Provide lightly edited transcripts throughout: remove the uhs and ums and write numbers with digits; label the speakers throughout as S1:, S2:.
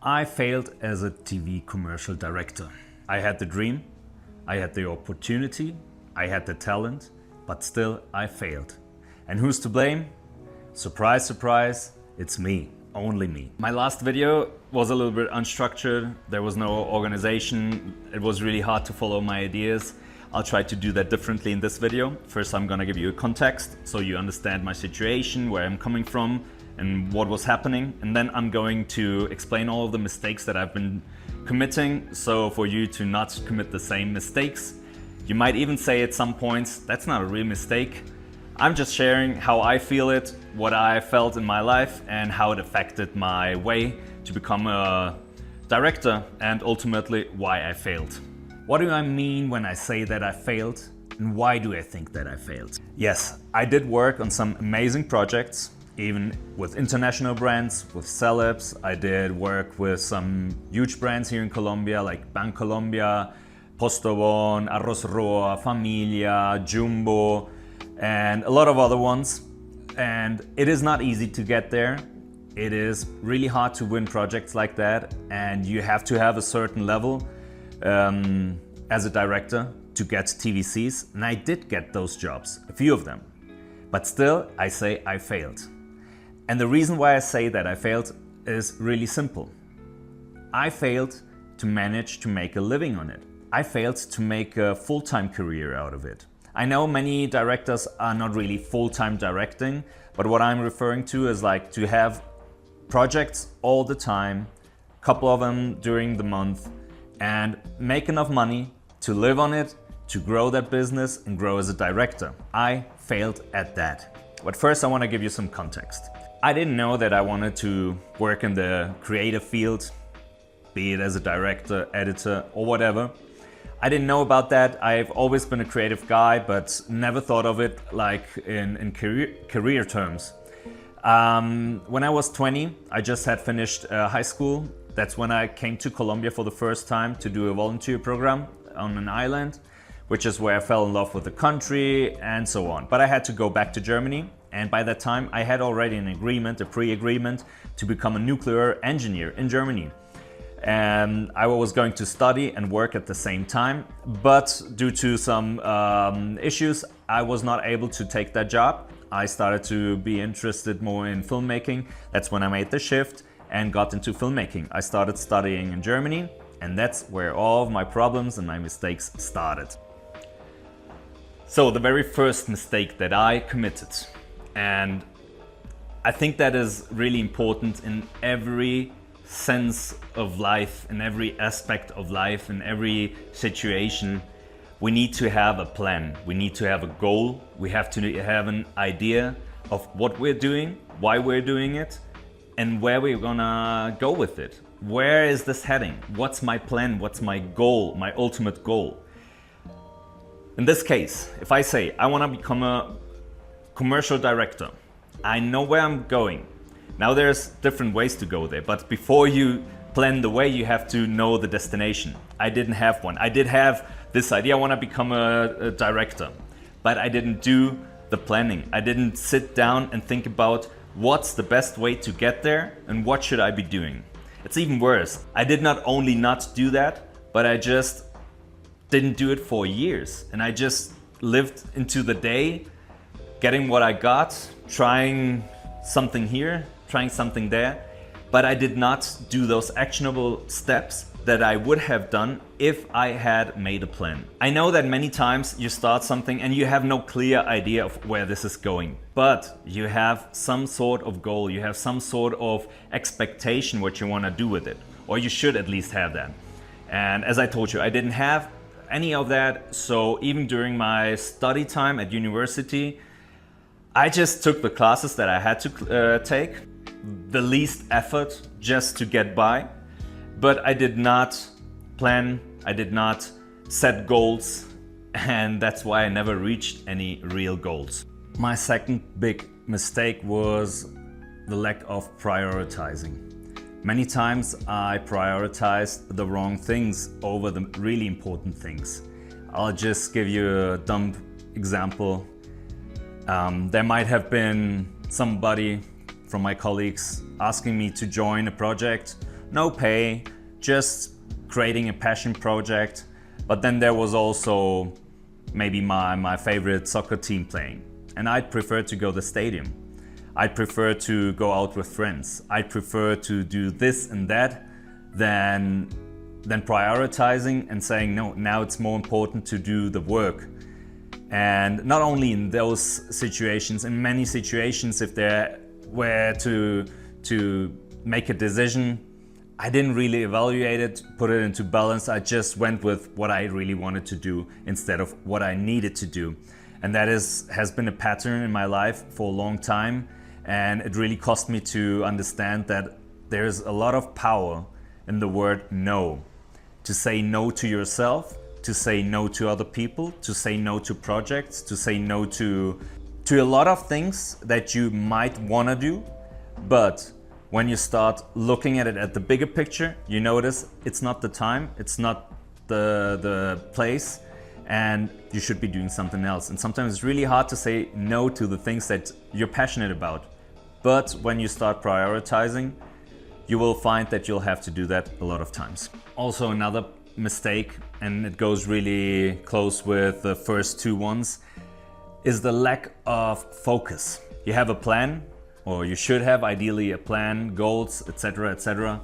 S1: I failed as a TV commercial director. I had the dream, I had the opportunity, I had the talent, but still I failed. And who's to blame? Surprise, surprise, it's me, only me. My last video was a little bit unstructured, there was no organization, it was really hard to follow my ideas. I'll try to do that differently in this video. First, I'm gonna give you a context so you understand my situation, where I'm coming from, and what was happening. And then I'm going to explain all of the mistakes that I've been committing, so for you to not commit the same mistakes. You might even say at some points, that's not a real mistake. I'm just sharing how I feel it, what I felt in my life, and how it affected my way to become a director, and ultimately why I failed. What do I mean when I say that I failed? And why do I think that I failed? Yes, I did work on some amazing projects, even with international brands, with celebs. I did work with some huge brands here in Colombia, like Bancolombia, Postobon, Arroz Roa, Familia, Jumbo, and a lot of other ones. And it is not easy to get there. It is really hard to win projects like that, and you have to have a certain level as a director to get TVCs, and I did get those jobs, a few of them. But still, I say I failed. And the reason why I say that I failed is really simple. I failed to manage to make a living on it. I failed to make a full-time career out of it. I know many directors are not really full-time directing, but what I'm referring to is like to have projects all the time, a couple of them during the month, and make enough money to live on it, to grow that business and grow as a director. I failed at that. But first I want to give you some context. I didn't know that I wanted to work in the creative field, be it as a director, editor, or whatever. I didn't know about that. I've always been a creative guy, but never thought of it like in career terms. When I was 20, I just had finished high school. That's when I came to Colombia for the first time to do a volunteer program on an island, which is where I fell in love with the country and so on. But I had to go back to Germany. And by that time, I had already an agreement, a pre-agreement, to become a nuclear engineer in Germany. And I was going to study and work at the same time, but due to some issues, I was not able to take that job. I started to be interested more in filmmaking. That's when I made the shift and got into filmmaking. I started studying in Germany, and that's where all of my problems and my mistakes started. So the very first mistake that I committed, and I think that is really important in every sense of life, in every aspect of life, in every situation, we need to have a plan. We need to have a goal. We have to have an idea of what we're doing, why we're doing it, and where we're gonna go with it. Where is this heading? What's my plan? What's my goal, my ultimate goal? In this case, if I say I wanna become a commercial director, I know where I'm going. Now there's different ways to go there, but before you plan the way, you have to know the destination. I didn't have one. I did have this idea, I want to become a director, but I didn't do the planning. I didn't sit down and think about what's the best way to get there and what should I be doing. It's even worse. I did not only not do that, but I just didn't do it for years. And I just lived into the day, getting what I got, trying something here, trying something there, but I did not do those actionable steps that I would have done if I had made a plan. I know that many times you start something and you have no clear idea of where this is going, but you have some sort of goal, you have some sort of expectation what you want to do with it, or you should at least have that. And as I told you, I didn't have any of that, so even during my study time at university, I just took the classes that I had to take, the least effort just to get by, but I did not plan, I did not set goals, and that's why I never reached any real goals. My second big mistake was the lack of prioritizing. Many times I prioritized the wrong things over the really important things. I'll just give you a dumb example. There might have been somebody from my colleagues asking me to join a project no pay, just creating a passion project. But then there was also maybe my favorite soccer team playing, and I'd prefer to go to the stadium. I'd prefer to go out with friends. I'd prefer to do this and that than prioritizing and saying, no, now it's more important to do the work. And not only in those situations, in many situations, if there were to make a decision, I didn't really evaluate it, put it into balance. I just went with what I really wanted to do instead of what I needed to do. And that has been a pattern in my life for a long time. And it really cost me to understand that there's a lot of power in the word no. To say no to yourself, to say no to other people, to say no to projects, to say no to a lot of things that you might want to do. But when you start looking at it at the bigger picture, you notice it's not the time, it's not the place, and you should be doing something else. And sometimes it's really hard to say no to the things that you're passionate about. But when you start prioritizing, you will find that you'll have to do that a lot of times. Also, another mistake, and it goes really close with the first two ones, is the lack of focus. You have a plan, or you should have ideally a plan, goals, etc.,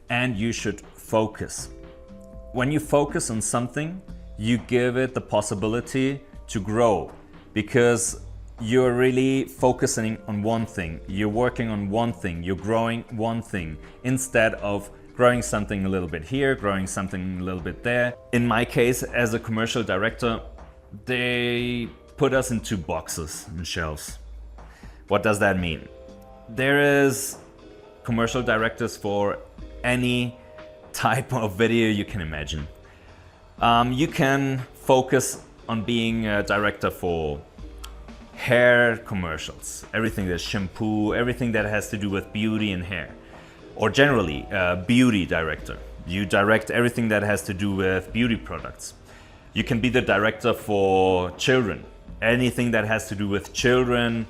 S1: and you should focus. When you focus on something, you give it the possibility to grow, because you're really focusing on one thing, you're working on one thing, you're growing one thing, instead of growing something a little bit here, growing something a little bit there. In my case, as a commercial director, they put us into boxes and shelves. What does that mean? There is commercial directors for any type of video you can imagine. You can focus on being a director for hair commercials, everything that's shampoo, everything that has to do with beauty and hair. Or generally, a beauty director. You direct everything that has to do with beauty products. You can be the director for children, anything that has to do with children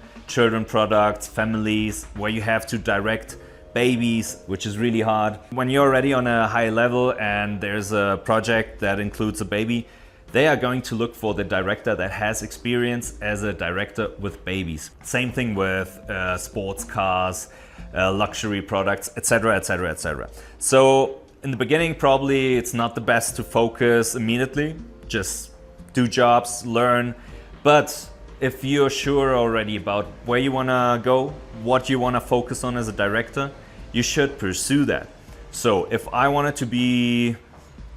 S1: products, families, where you have to direct babies, which is really hard. When you're already on a high level and there's a project that includes a baby, they are going to look for the director that has experience as a director with babies. Same thing with sports cars, luxury products, etc. So in the beginning, probably it's not the best to focus immediately, just do jobs, learn. But if you're sure already about where you want to go, what you want to focus on as a director, you should pursue that. So if I wanted to be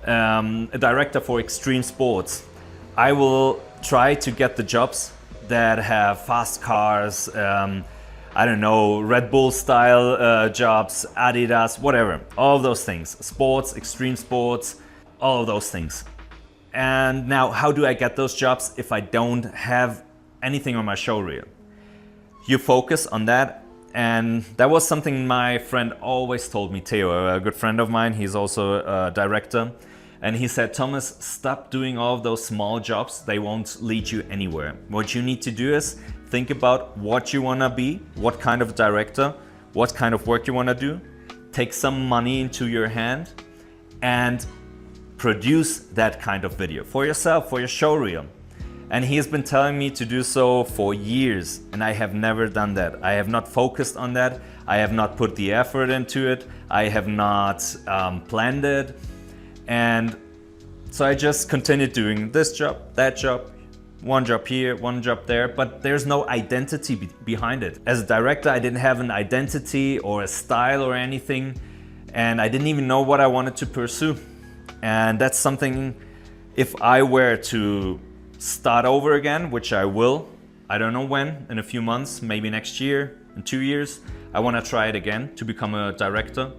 S1: a director for extreme sports, I will try to get the jobs that have fast cars, I don't know, Red Bull style jobs, Adidas, whatever, all of those things, sports, extreme sports, all of those things. And now, how do I get those jobs if I don't have anything on my show reel? You focus on that. And that was something my friend always told me, Theo, a good friend of mine, he's also a director. And he said, Thomas, stop doing all of those small jobs. They won't lead you anywhere. What you need to do is think about what you want to be, what kind of director, what kind of work you want to do. Take some money into your hand and produce that kind of video for yourself, for your show reel. And he has been telling me to do so for years, and I have never done that. I have not focused on that. I have not put the effort into it. I have not planned it. And so I just continued doing this job, that job, one job here, one job there, but there's no identity behind it. As a director, I didn't have an identity or a style or anything, and I didn't even know what I wanted to pursue. And that's something, if I were to start over again, which I will, I don't know when, in a few months, maybe next year, in 2 years, I want to try it again to become a director.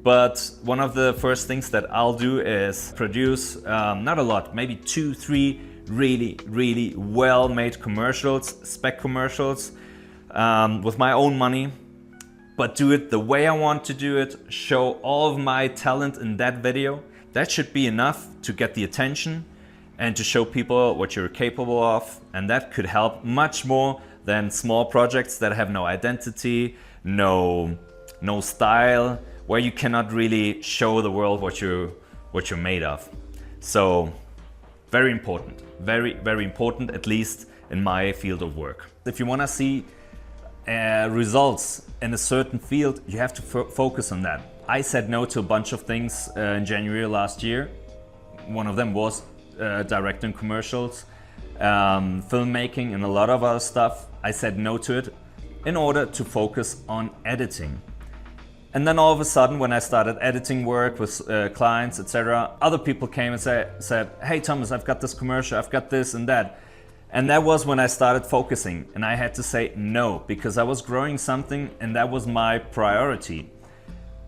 S1: But one of the first things that I'll do is produce, not a lot, maybe 2, 3 really well-made commercials, spec commercials, with my own money, but do it the way I want to do it, show all of my talent in that video. That should be enough to get the attention and to show people what you're capable of. And that could help much more than small projects that have no identity, no style, where you cannot really show the world what you're made of. So very important, very important, at least in my field of work. If you want to see results in a certain field, you have to focus on that. I said no to a bunch of things in January last year. One of them was directing commercials, filmmaking, and a lot of other stuff. I said no to it in order to focus on editing. And then all of a sudden, when I started editing work with clients, etc., other people came and said, "Hey Thomas, I've got this commercial, I've got this and that." And that was when I started focusing, and I had to say no, because I was growing something and that was my priority.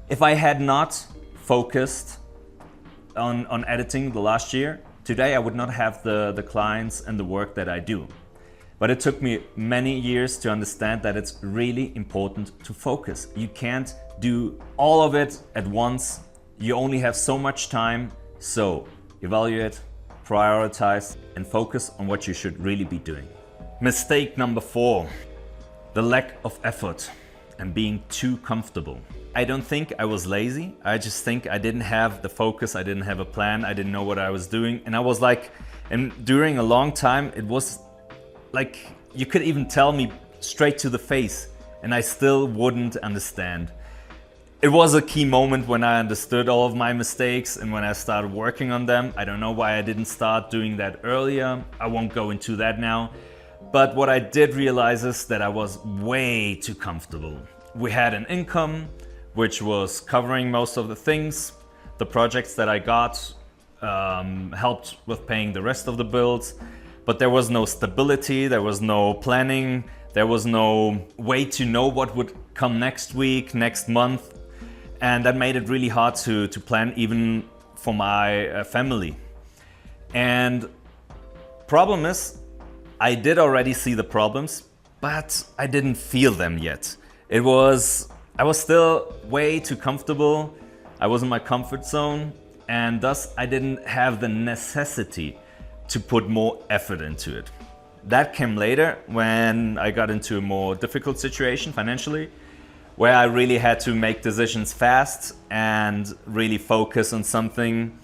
S1: If I had not focused on editing the last year, today I would not have the clients and the work that I do. But it took me many years to understand that it's really important to focus. You can't do all of it at once. You only have so much time. So evaluate, prioritize, and focus on what you should really be doing. Mistake number 4, the lack of effort and being too comfortable. I don't think I was lazy. I just think I didn't have the focus. I didn't have a plan. I didn't know what I was doing. And I was like, and during a long time, it was like, you could even tell me straight to the face and I still wouldn't understand. It was a key moment when I understood all of my mistakes and when I started working on them. I don't know why I didn't start doing that earlier. I won't go into that now. But what I did realize is that I was way too comfortable. We had an income which was covering most of the things. The projects that I got helped with paying the rest of the bills. But there was no stability, there was no planning, there was no way to know what would come next week, next month. And that made it really hard to plan even for my family. And problem is, I did already see the problems, but I didn't feel them yet. I was still way too comfortable. I was in my comfort zone, and thus I didn't have the necessity to put more effort into it. That came later when I got into a more difficult situation financially, where I really had to make decisions fast and really focus on something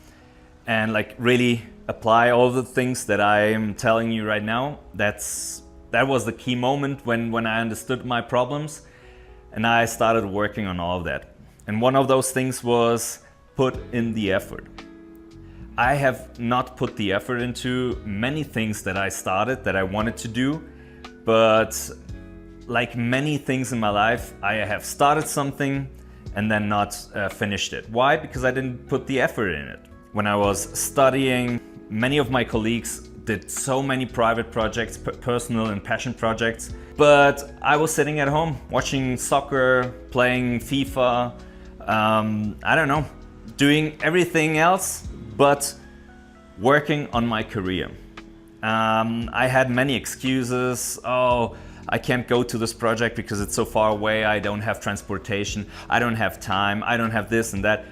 S1: and like really apply all the things that I'm telling you right now. That was the key moment when I understood my problems and I started working on all of that. And one of those things was put in the effort. I have not put the effort into many things that I started, that I wanted to do, but like many things in my life, I have started something and then not finished it. Why? Because I didn't put the effort in it. When I was studying, many of my colleagues did so many private projects, personal and passion projects, but I was sitting at home watching soccer, playing FIFA, I don't know, doing everything else but working on my career. I had many excuses. Oh, I can't go to this project because it's so far away. I don't have transportation. I don't have time. I don't have this and that.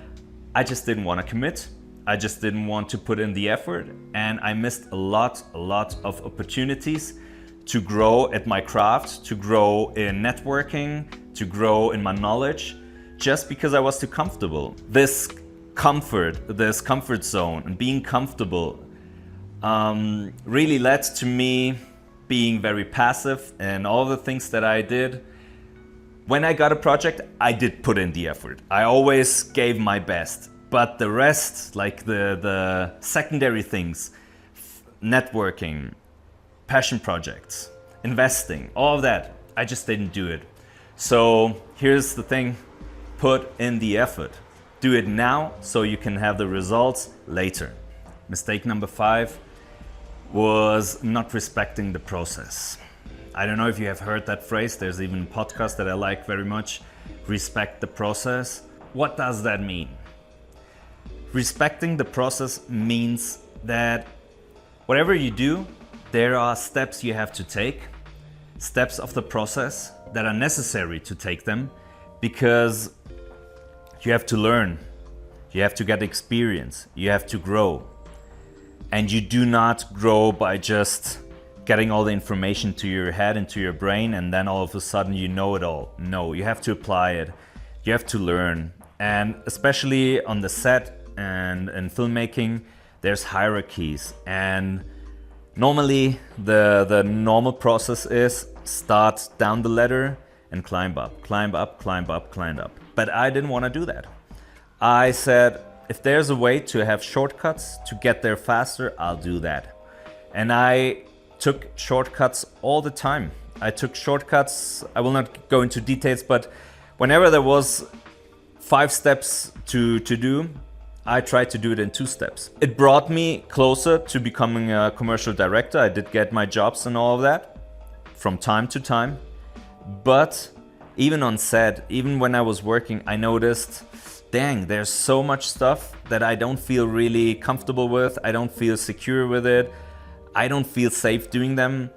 S1: I just didn't want to commit. I just didn't want to put in the effort. And I missed a lot of opportunities to grow at my craft, to grow in networking, to grow in my knowledge, just because I was too comfortable. This comfort zone and being comfortable really led to me being very passive in all the things that I did. When I got a project, I did put in the effort. I always gave my best, but the rest, like the secondary things, networking, passion projects, investing, all of that, I just didn't do it. So here's the thing, put in the effort. Do it now so you can have the results later. Mistake number 5 was not respecting the process. I don't know if you have heard that phrase. There's even a podcast that I like very much. Respect the process. What does that mean? Respecting the process means that whatever you do, there are steps you have to take, steps of the process that are necessary to take them, because you have to learn, you have to get experience, you have to grow. And you do not grow by just getting all the information to your head and to your brain and then all of a sudden you know it all. No, you have to apply it, you have to learn, And especially on the set and in filmmaking, there's hierarchies. And normally the normal process is start down the ladder and climb up, climb up, climb up, climb up. But I didn't want to do that. I said, if there's a way to have shortcuts to get there faster, I'll do that. And I took shortcuts all the time. I took shortcuts, I will not go into details, but whenever there was 5 steps to do, I tried to do it in 2 steps. It brought me closer to becoming a commercial director. I did get my jobs and all of that from time to time. But even on set, even when I was working, I noticed, dang, there's so much stuff that I don't feel really comfortable with. I don't feel secure with it. I don't feel safe doing them.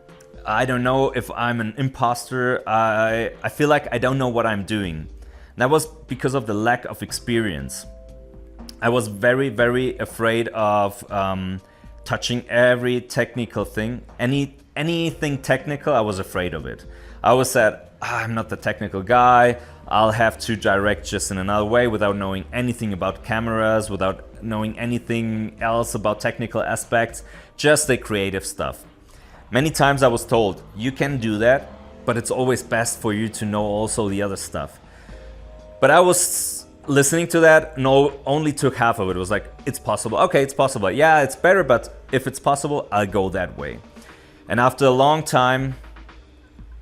S1: I don't know if I'm an imposter. I feel like I don't know what I'm doing. That was because of the lack of experience. I was very, very afraid of touching every technical thing. Anything technical, I was afraid of it. I always said, I'm not the technical guy. I'll have to direct just in another way without knowing anything about cameras, without knowing anything else about technical aspects, just the creative stuff. Many times I was told, you can do that, but it's always best for you to know also the other stuff. But I was listening to that, only took half of it. It was like, it's possible. Okay, it's possible. Yeah, it's better, but if it's possible, I'll go that way. And after a long time,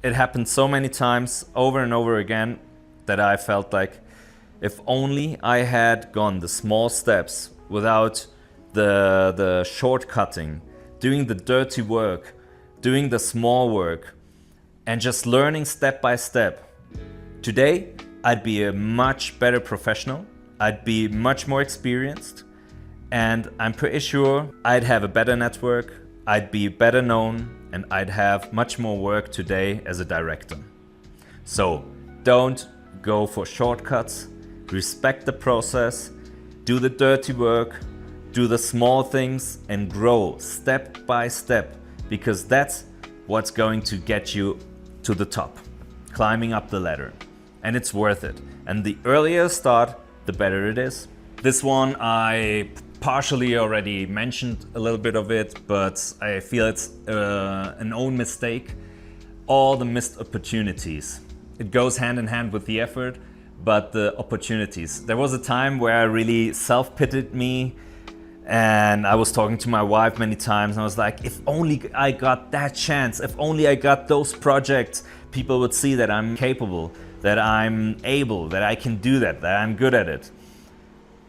S1: it happened so many times over and over again that I felt like if only I had gone the small steps without the shortcutting, doing the dirty work, doing the small work, and just learning step by step. Today, I'd be a much better professional, I'd be much more experienced, and I'm pretty sure I'd have a better network, I'd be better known, and I'd have much more work today as a director. So don't go for shortcuts, respect the process, do the dirty work, do the small things, and grow step by step, because that's what's going to get you to the top, climbing up the ladder. And it's worth it. And the earlier you start, the better it is. This one I partially already mentioned a little bit of it, but I feel it's an own mistake. All the missed opportunities. It goes hand in hand with the effort, but the opportunities. There was a time where I really self-pitied me, and I was talking to my wife many times, and I was like, if only I got that chance, if only I got those projects, people would see that I'm capable, that I'm able, that I can do that I'm good at it.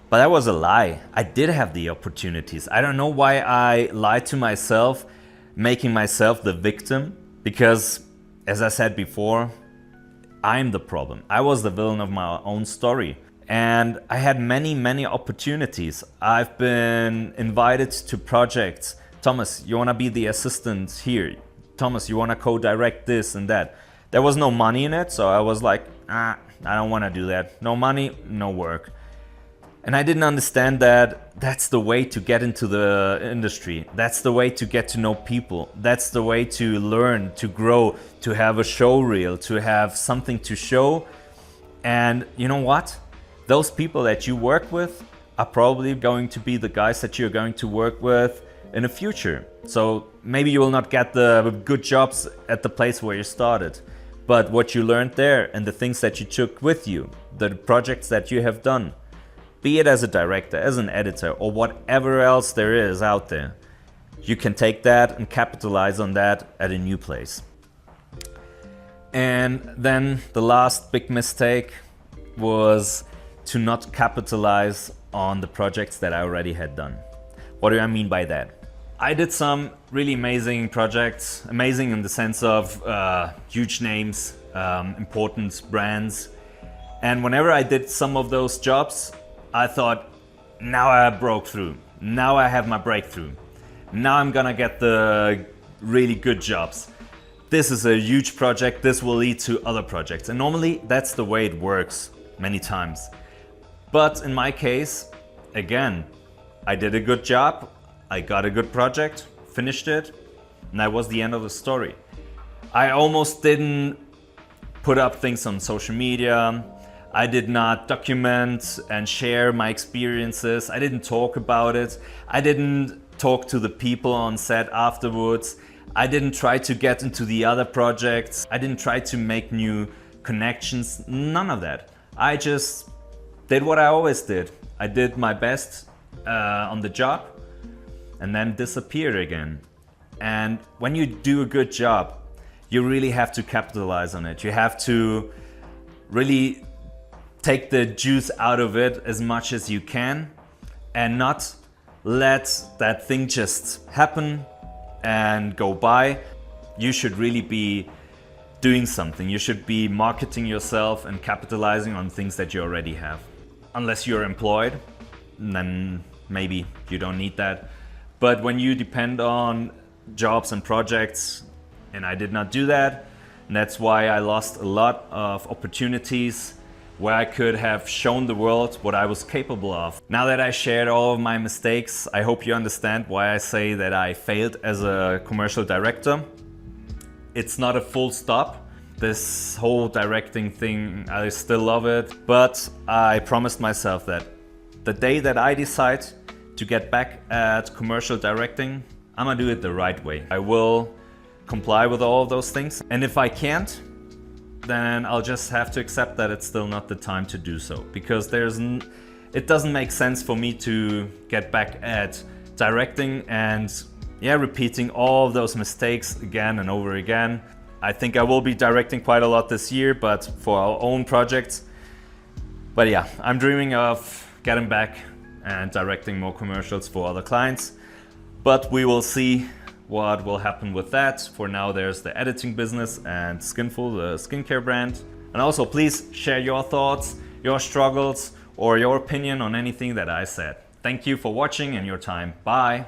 S1: But that was a lie. I did have the opportunities. I don't know why I lied to myself, making myself the victim, because as I said before, I'm the problem. I was the villain of my own story. And I had many, many opportunities. I've been invited to projects. Thomas, you wanna be the assistant here? Thomas, you wanna co-direct this and that? There was no money in it, so I was like, I don't wanna do that. No money, no work. And I didn't understand that that's the way to get into the industry. That's the way to get to know people. That's the way to learn, to grow, to have a show reel, to have something to show. And you know what? Those people that you work with are probably going to be the guys that you're going to work with in the future. So maybe you will not get the good jobs at the place where you started, but what you learned there and the things that you took with you, the projects that you have done, be it as a director, as an editor, or whatever else there is out there, you can take that and capitalize on that at a new place. And then the last big mistake was to not capitalize on the projects that I already had done. What do I mean by that? I did some really amazing projects, amazing in the sense of huge names, important brands. And whenever I did some of those jobs, I thought, now I broke through. Now I have my breakthrough. Now I'm gonna get the really good jobs. This is a huge project, this will lead to other projects. And normally that's the way it works many times. But in my case, again, I did a good job, I got a good project, finished it, and that was the end of the story. I almost didn't put up things on social media. I did not document and share my experiences. I didn't talk about it. I didn't talk to the people on set afterwards. I didn't try to get into the other projects. I didn't try to make new connections, none of that. I just did what I always did. I did my best on the job and then disappeared again. And when you do a good job, you really have to capitalize on it. You have to really take the juice out of it as much as you can and not let that thing just happen and go by. You should really be doing something. You should be marketing yourself and capitalizing on things that you already have. Unless you're employed, then maybe you don't need that. But when you depend on jobs and projects, and I did not do that, and that's why I lost a lot of opportunities where I could have shown the world what I was capable of. Now that I shared all of my mistakes, I hope you understand why I say that I failed as a commercial director. It's not a full stop. This whole directing thing, I still love it, but I promised myself that the day that I decide to get back at commercial directing, I'm gonna do it the right way. I will comply with all of those things, and if I can't, then I'll just have to accept that it's still not the time to do so, because it doesn't make sense for me to get back at directing and repeating all of those mistakes again and over again. I think I will be directing quite a lot this year, but for our own projects. But yeah, I'm dreaming of getting back and directing more commercials for other clients, but we will see what will happen with that. For now, there's the editing business and Skinful, the skincare brand. And also, please share your thoughts, your struggles, or your opinion on anything that I said. Thank you for watching and your time. Bye.